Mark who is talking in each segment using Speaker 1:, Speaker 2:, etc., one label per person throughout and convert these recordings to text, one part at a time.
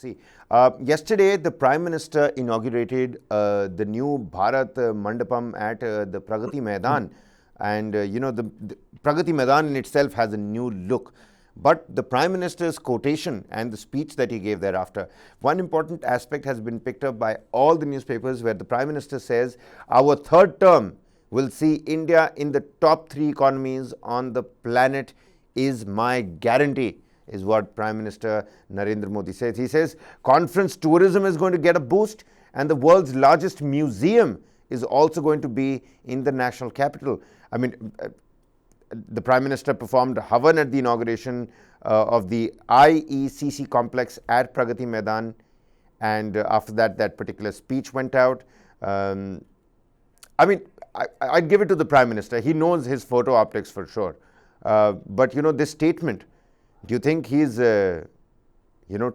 Speaker 1: See, yesterday the Prime Minister inaugurated the new Bharat Mandapam at the Pragati Maidan, and the Pragati Maidan in itself has a new look. But the Prime Minister's quotation and the speech that he gave thereafter, one important aspect has been picked up by all the newspapers, where the Prime Minister says, "Our third term will see India in the top 3 economies on the planet is my guarantee," is what Prime Minister Narendra Modi says. He says conference tourism is going to get a boost, and the world's largest museum is also going to be in the national capital. I mean, the Prime Minister performed Havan at the inauguration of the IECC complex at Pragati Maidan, and after that, that particular speech went out. I'd give it to the Prime Minister. He knows his photo optics for sure. But this statement, do you think he's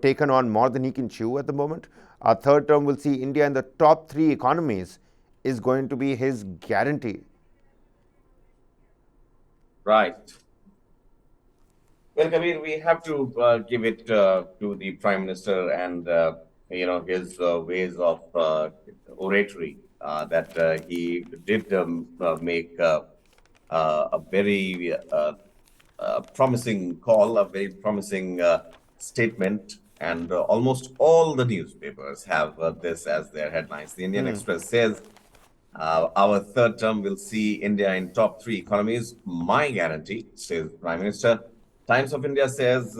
Speaker 1: taken on more than he can chew at the moment? Our third term will see India in the top 3 economies is going to be his guarantee.
Speaker 2: Right. Well, Kabir, we have to give it to the Prime Minister and his ways of oratory that he did make a very promising call, a very promising statement, and almost all the newspapers have this as their headlines. The Indian Express says, "Our third term will see India in top 3 economies. My guarantee," says Prime Minister. Times of India says,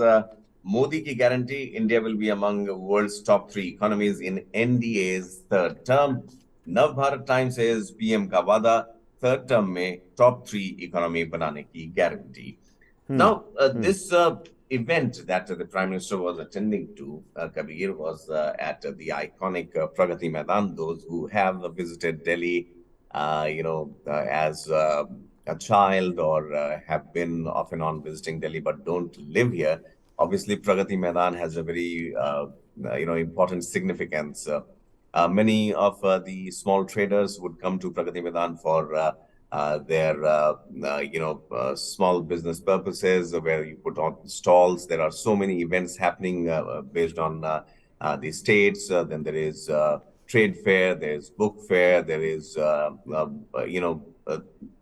Speaker 2: "Modi ki guarantee, India will be among the world's top 3 economies in NDA's third term." Nav Bharat Times says, "PM ka wada, third term mein top 3 economy banane ki guarantee." Now, this event that the Prime Minister was attending to, Kabir, was at the iconic Pragati Maidan. Those who have visited Delhi, as a child or have been off and on visiting Delhi but don't live here, obviously Pragati Maidan has a very, important significance. Many of the small traders would come to Pragati Maidan for their small business purposes, where you put on stalls. There are so many events happening based on the states. Then there is trade fair, there is book fair, there is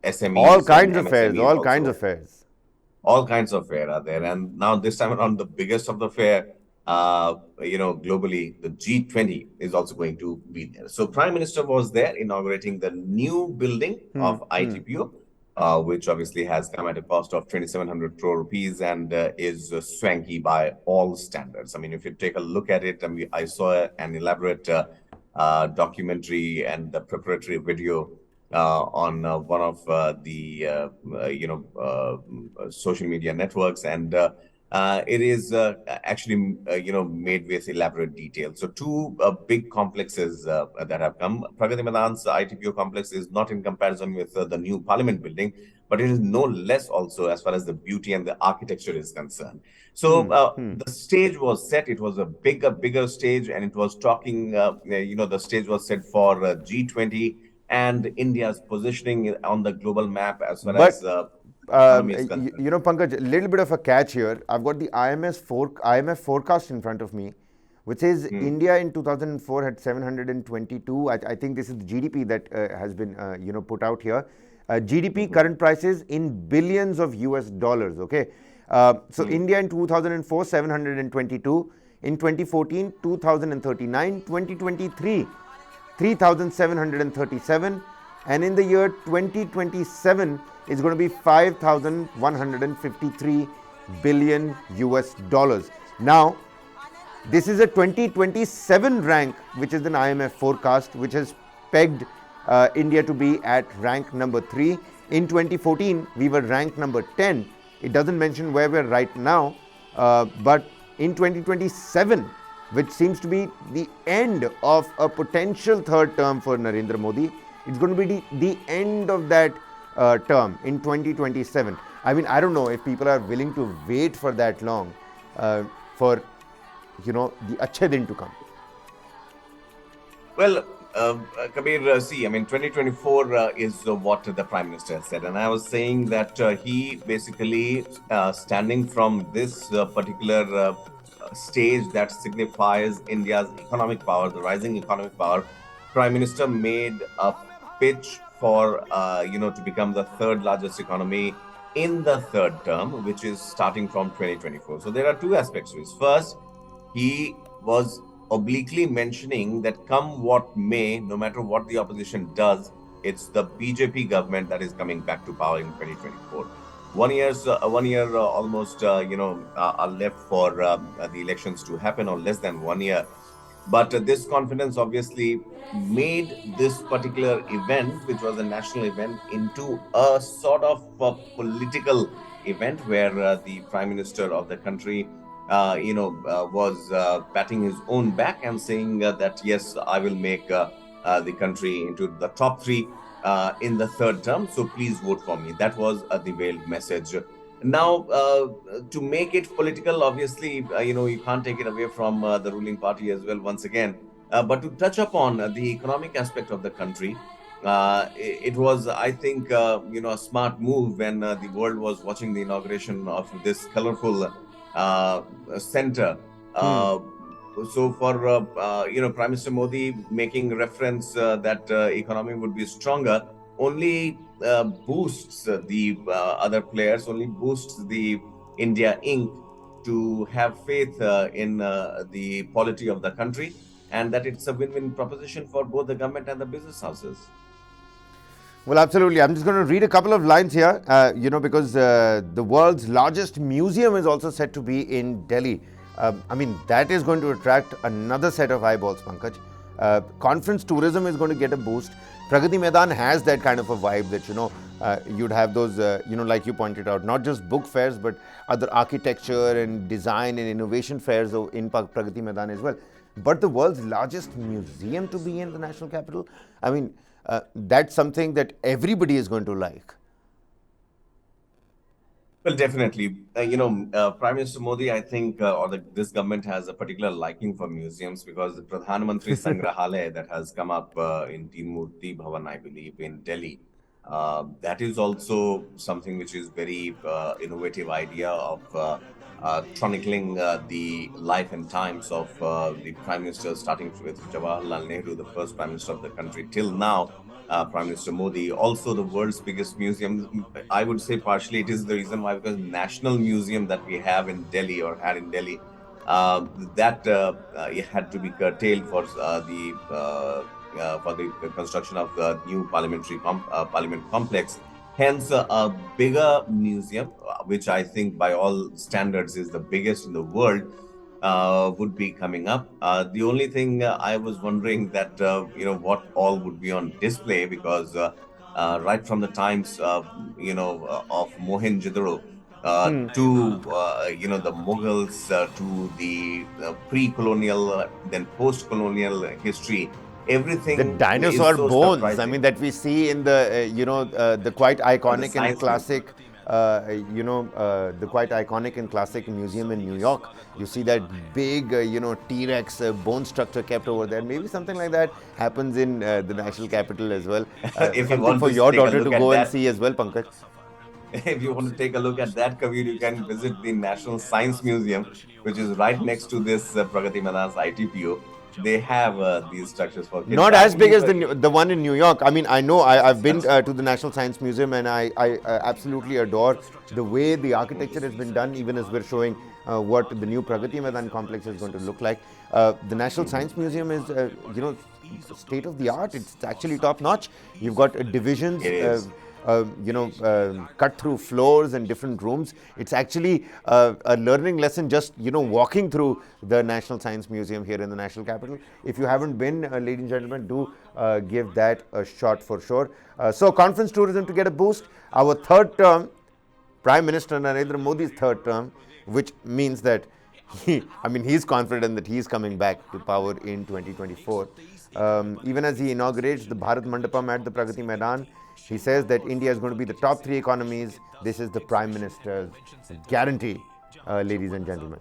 Speaker 2: SMEs,
Speaker 1: all kinds of
Speaker 2: and
Speaker 1: fairs,
Speaker 2: MSMEs
Speaker 1: all
Speaker 2: also.
Speaker 1: kinds of fairs.
Speaker 2: All kinds of fair are there, and now this time around, the biggest of the fair, globally, the G20 is also going to be there. So Prime Minister was there inaugurating the new building of ITPO, which obviously has come at a cost of 2,700 crore rupees and is swanky by all standards. I mean, if you take a look at it, I saw an elaborate documentary and the preparatory video on one of the social media networks, and it is actually made with elaborate detail. So 2 big complexes that have come. Pragati Maidan's ITPO complex is not in comparison with the new Parliament building, but it is no less also as far as the beauty and the architecture is concerned. So the stage was set. It was a bigger stage, and it was talking. The stage was set for G20 and India's positioning on the global map as far as
Speaker 1: Pankaj, a little bit of a catch here. I've got the IMF forecast in front of me, which says India in 2004 had 722. I think this is the GDP that has been put out here. GDP current prices in billions of US dollars. Okay, so India in 2004 722. In 2014 2039. 2023 3,737, and in the year 2027 is going to be 5,153 billion US dollars. Now, this is a 2027 rank, which is an IMF forecast, which has pegged India to be at rank number 3. In 2014, we were ranked number 10. It doesn't mention where we're right now, but in 2027, which seems to be the end of a potential third term for Narendra Modi, it's going to be the end of that term in 2027. I mean, I don't know if people are willing to wait for that long for the achhe din to come.
Speaker 2: Well, Kabir, see, I mean, 2024 is what the Prime Minister said. And I was saying that he basically, standing from this particular stage that signifies India's economic power, the rising economic power, Prime Minister made a pitch for to become the third largest economy in the third term, which is starting from 2024. So there are two aspects to this. First, he was obliquely mentioning that come what may, no matter what the opposition does, it's the BJP government that is coming back to power in 2024. 1 year almost are left for the elections to happen, or less than 1 year. But this confidence obviously made this particular event, which was a national event, into a sort of a political event where the prime minister of the country, was patting his own back and saying that, yes, I will make the country into the top three in the third term. So please vote for me. That was the veiled message. Now, to make it political, obviously, you can't take it away from the ruling party as well, once again. But to touch upon the economic aspect of the country, it was, I think, a smart move when the world was watching the inauguration of this colorful center.
Speaker 1: Hmm.
Speaker 2: Uh, so for Prime Minister Modi making reference that economy would be stronger, only boosts the other players, only boosts the India Inc. to have faith in the polity of the country, and that it's a win-win proposition for both the government and the business houses.
Speaker 1: Well, absolutely. I'm just going to read a couple of lines here, because the world's largest museum is also said to be in Delhi. That is going to attract another set of eyeballs, Pankaj. Conference tourism is going to get a boost. Pragati Maidan has that kind of a vibe that, you'd have those, like you pointed out, not just book fairs, but other architecture and design and innovation fairs in Pragati Maidan as well. But the world's largest museum to be in the national capital, that's something that everybody is going to like.
Speaker 2: Well, definitely. Prime Minister Modi, I think, this government has a particular liking for museums, because the Pradhan Mantri Sangrahalaya that has come up in Teen Murti Bhavan, I believe, in Delhi, that is also something which is very innovative idea of chronicling the life and times of the Prime Minister, starting with Jawaharlal Nehru, the first Prime Minister of the country, till now. Prime Minister Modi, also the world's biggest museum. I would say partially it is the reason why, because National Museum that we have in Delhi, or had in Delhi, that it had to be curtailed for the construction of the new parliament complex. Hence, a bigger museum, which I think by all standards is the biggest in the world, would be coming up. The only thing I was wondering that what all would be on display, because right from the times of Mohenjo-daro to the Mughals, to the pre-colonial, then post-colonial history,
Speaker 1: The
Speaker 2: everything is
Speaker 1: dinosaur
Speaker 2: so
Speaker 1: bones,
Speaker 2: surprising.
Speaker 1: that we see in the quite
Speaker 2: The
Speaker 1: iconic and
Speaker 2: science museum.
Speaker 1: classic, the quite iconic and classic museum in New York. You see that big, T-Rex bone structure kept over there. Maybe something like that happens in the national capital as well.
Speaker 2: If you
Speaker 1: Something
Speaker 2: want
Speaker 1: for
Speaker 2: to
Speaker 1: your
Speaker 2: take a
Speaker 1: daughter to
Speaker 2: look at
Speaker 1: go and
Speaker 2: that,
Speaker 1: see as well, Pankaj.
Speaker 2: if you want to take a look at that, Kabir, you can visit the National Science Museum, which is right next to this Pragati Madan's ITPO. They have these structures for kids.
Speaker 1: Not
Speaker 2: I
Speaker 1: as big
Speaker 2: believe
Speaker 1: as the one in New York. I know I've been
Speaker 2: that's true.
Speaker 1: to the National Science Museum, and I absolutely adore the way the architecture has been done. Even as we're showing what the new Pragati Maidan complex is going to look like, the National Science Museum is state of the art. It's actually top notch. You've got divisions.
Speaker 2: It is.
Speaker 1: Cut through floors and different rooms. It's actually a learning lesson just, walking through the National Science Museum here in the national capital. If you haven't been, ladies and gentlemen, do give that a shot for sure. So, conference tourism to get a boost. Our third term, Prime Minister Narendra Modi's third term, which means that he's confident that he's coming back to power in 2024. Even as he inaugurates the Bharat Mandapam at the Pragati Maidan, he says that India is going to be the top three economies. This is the Prime Minister's guarantee, ladies and gentlemen.